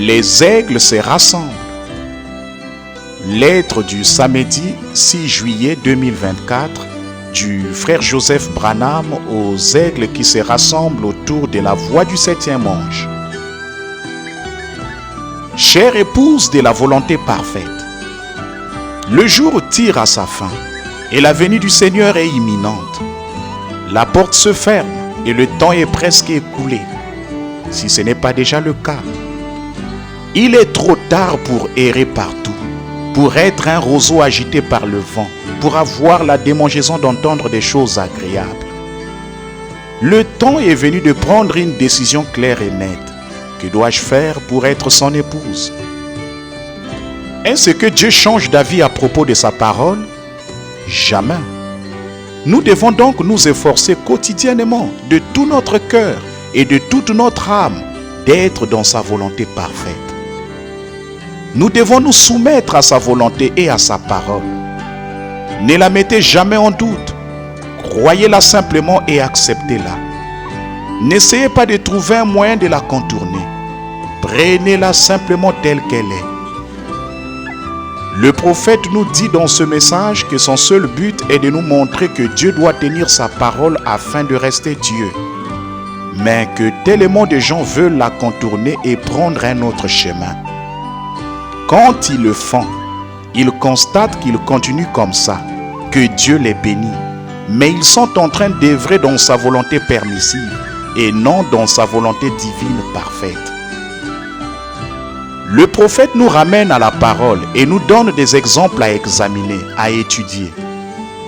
Les aigles se rassemblent. Lettre du samedi 6 juillet 2024 du frère Joseph Branham aux aigles qui se rassemblent autour de la voie du 7e ange. Chère épouse de la volonté parfaite, le jour tire à sa fin et la venue du Seigneur est imminente. La porte se ferme et le temps est presque écoulé, si ce n'est pas déjà le cas. Il est trop tard pour errer partout, pour être un roseau agité par le vent, pour avoir la démangeaison d'entendre des choses agréables. Le temps est venu de prendre une décision claire et nette. Que dois-je faire pour être son épouse? Est-ce que Dieu change d'avis à propos de sa parole? Jamais. Nous devons donc nous efforcer quotidiennement de tout notre cœur et de toute notre âme d'être dans sa volonté parfaite. Nous devons nous soumettre à sa volonté et à sa parole. Ne la mettez jamais en doute. Croyez-la simplement et acceptez-la. N'essayez pas de trouver un moyen de la contourner. Prenez-la simplement telle qu'elle est. Le prophète nous dit dans ce message que son seul but est de nous montrer que Dieu doit tenir sa parole afin de rester Dieu. Mais que tellement de gens veulent la contourner et prendre un autre chemin. Quand ils le font, ils constatent qu'ils continuent comme ça, que Dieu les bénit. Mais ils sont en train d'œuvrer dans sa volonté permissive et non dans sa volonté divine parfaite. Le prophète nous ramène à la parole et nous donne des exemples à examiner, à étudier.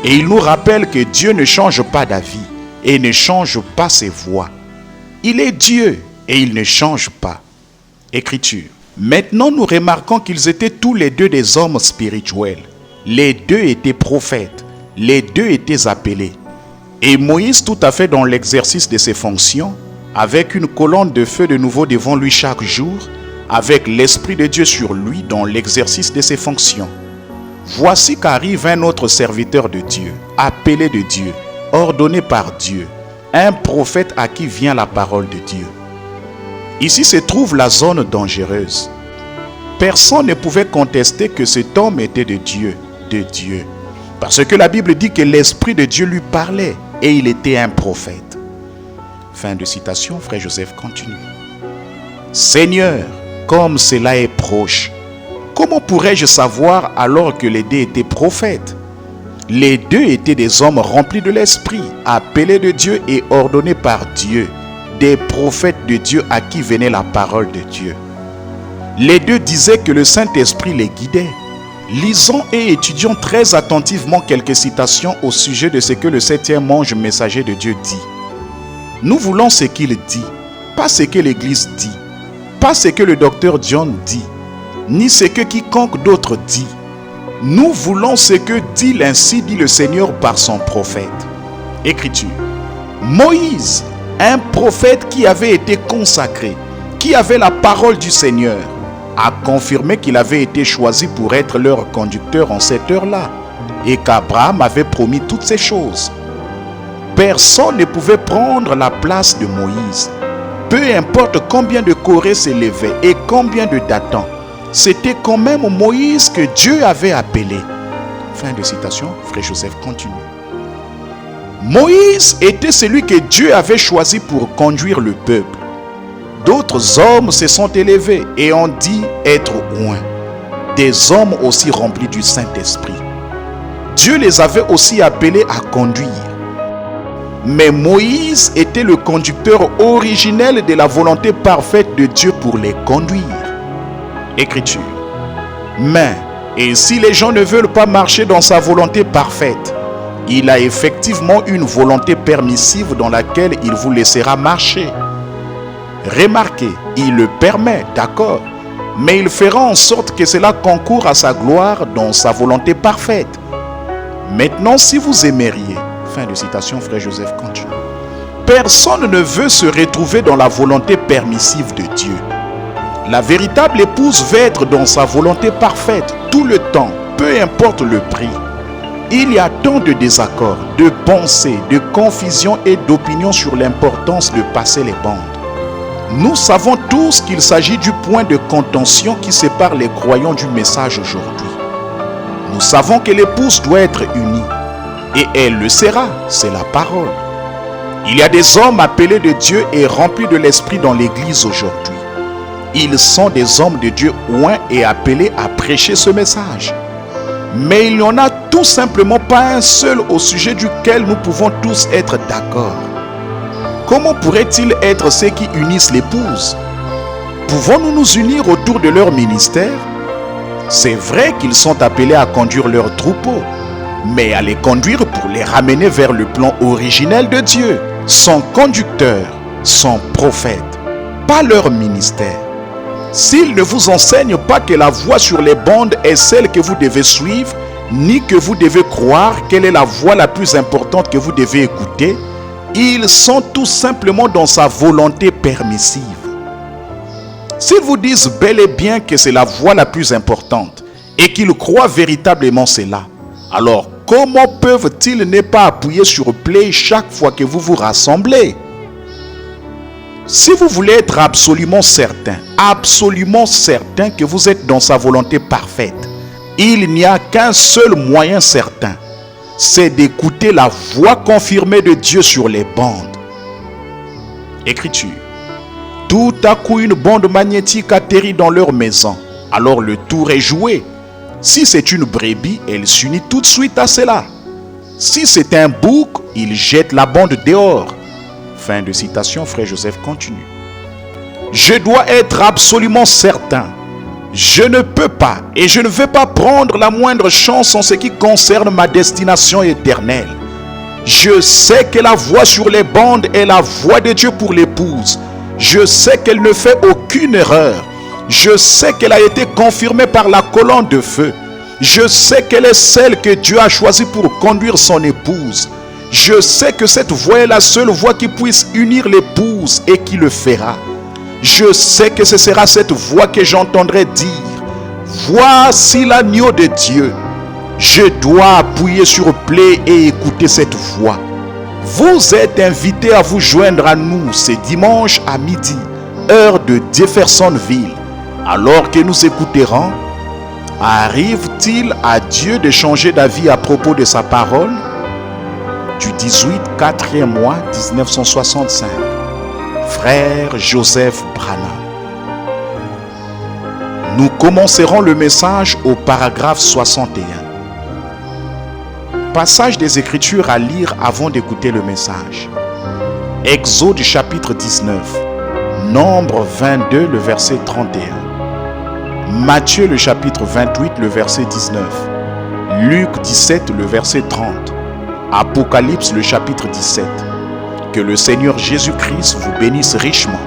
Et il nous rappelle que Dieu ne change pas d'avis et ne change pas ses voies. Il est Dieu et il ne change pas. Écriture. Maintenant, nous remarquons qu'ils étaient tous les deux des hommes spirituels. Les deux étaient prophètes. Les deux étaient appelés. Et Moïse, tout à fait dans l'exercice de ses fonctions, avec une colonne de feu de nouveau devant lui chaque jour, avec l'Esprit de Dieu sur lui dans l'exercice de ses fonctions. Voici qu'arrive un autre serviteur de Dieu, appelé de Dieu, ordonné par Dieu, un prophète à qui vient la parole de Dieu. Ici se trouve la zone dangereuse. Personne ne pouvait contester que cet homme était de Dieu, parce que la Bible dit que l'Esprit de Dieu lui parlait et il était un prophète. Fin de citation, frère Joseph continue. Seigneur, comme cela est proche, comment pourrais-je savoir alors que les deux étaient prophètes? Les deux étaient des hommes remplis de l'Esprit, appelés de Dieu et ordonnés par Dieu, des prophètes de Dieu à qui venait la parole de Dieu. Les deux disaient que le Saint-Esprit les guidait. Lisons et étudions très attentivement quelques citations au sujet de ce que le 7e ange messager de Dieu dit. Nous voulons ce qu'il dit, pas ce que l'Église dit, pas ce que le docteur John dit, ni ce que quiconque d'autre dit. Nous voulons ce que dit l'ainsi dit le Seigneur par son prophète. Écriture. Moïse, un prophète qui avait été consacré, qui avait la parole du Seigneur, a confirmé qu'il avait été choisi pour être leur conducteur en cette heure-là et qu'Abraham avait promis toutes ces choses. Personne ne pouvait prendre la place de Moïse. Peu importe combien de Corée s'élevaient et combien de Dathan, c'était quand même Moïse que Dieu avait appelé. Fin de citation, frère Joseph continue. Moïse était celui que Dieu avait choisi pour conduire le peuple. D'autres hommes se sont élevés et ont dit être oints. Des hommes aussi remplis du Saint-Esprit. Dieu les avait aussi appelés à conduire. Mais Moïse était le conducteur originel de la volonté parfaite de Dieu pour les conduire. Écriture. Mais, et si les gens ne veulent pas marcher dans sa volonté parfaite, il a effectivement une volonté permissive dans laquelle il vous laissera marcher. Remarquez, il le permet, d'accord, mais il fera en sorte que cela concourt à sa gloire dans sa volonté parfaite. Maintenant, si vous aimeriez, fin de citation, frère Joseph continue. Personne ne veut se retrouver dans la volonté permissive de Dieu. La véritable épouse veut être dans sa volonté parfaite tout le temps, peu importe le prix. Il y a tant de désaccords, de pensées, de confusion et d'opinions sur l'importance de passer les bandes. Nous savons tous qu'il s'agit du point de contention qui sépare les croyants du message aujourd'hui. Nous savons que l'épouse doit être unie, et elle le sera, c'est la parole. Il y a des hommes appelés de Dieu et remplis de l'Esprit dans l'Église aujourd'hui. Ils sont des hommes de Dieu oints et appelés à prêcher ce message. Mais il n'y en a tout simplement pas un seul au sujet duquel nous pouvons tous être d'accord. Comment pourrait-il être ceux qui unissent l'épouse? Pouvons-nous nous unir autour de leur ministère? C'est vrai qu'ils sont appelés à conduire leur troupeau, mais à les conduire pour les ramener vers le plan originel de Dieu, son conducteur, son prophète, pas leur ministère. S'ils ne vous enseignent pas que la voie sur les bandes est celle que vous devez suivre, ni que vous devez croire quelle est la voie la plus importante que vous devez écouter, ils sont tout simplement dans sa volonté permissive. S'ils vous disent bel et bien que c'est la voie la plus importante et qu'ils croient véritablement cela, alors comment peuvent-ils ne pas appuyer sur play chaque fois que vous vous rassemblez? Si vous voulez être absolument certain que vous êtes dans sa volonté parfaite, il n'y a qu'un seul moyen certain, c'est d'écouter la voix confirmée de Dieu sur les bandes. Écriture. Tout à coup, une bande magnétique atterrit dans leur maison. Alors le tour est joué. Si c'est une brebis, elle s'unit tout de suite à cela. Si c'est un bouc, il jette la bande dehors. Fin de citation, frère Joseph continue. Je dois être absolument certain. Je ne peux pas et je ne vais pas prendre la moindre chance en ce qui concerne ma destination éternelle. Je sais que la voix sur les bandes est la voix de Dieu pour l'épouse. Je sais qu'elle ne fait aucune erreur. Je sais qu'elle a été confirmée par la colonne de feu. Je sais qu'elle est celle que Dieu a choisie pour conduire son épouse. Je sais que cette voix est la seule voix qui puisse unir l'épouse et qui le fera. Je sais que ce sera cette voix que j'entendrai dire « Voici l'agneau de Dieu ». Je dois appuyer sur play et écouter cette voix. Vous êtes invités à vous joindre à nous ce dimanche à midi, heure de Jeffersonville. Alors que nous écouterons, arrive-t-il à Dieu de changer d'avis à propos de sa parole? Du 18 4e mois 1965. Frère Joseph Branham. Nous commencerons le message au paragraphe 61. Passage des Écritures à lire avant d'écouter le message. Exode chapitre 19. Nombre 22, le verset 31. Matthieu le chapitre 28, le verset 19. Luc 17, le verset 30. Apocalypse le chapitre 17. Que le Seigneur Jésus-Christ vous bénisse richement.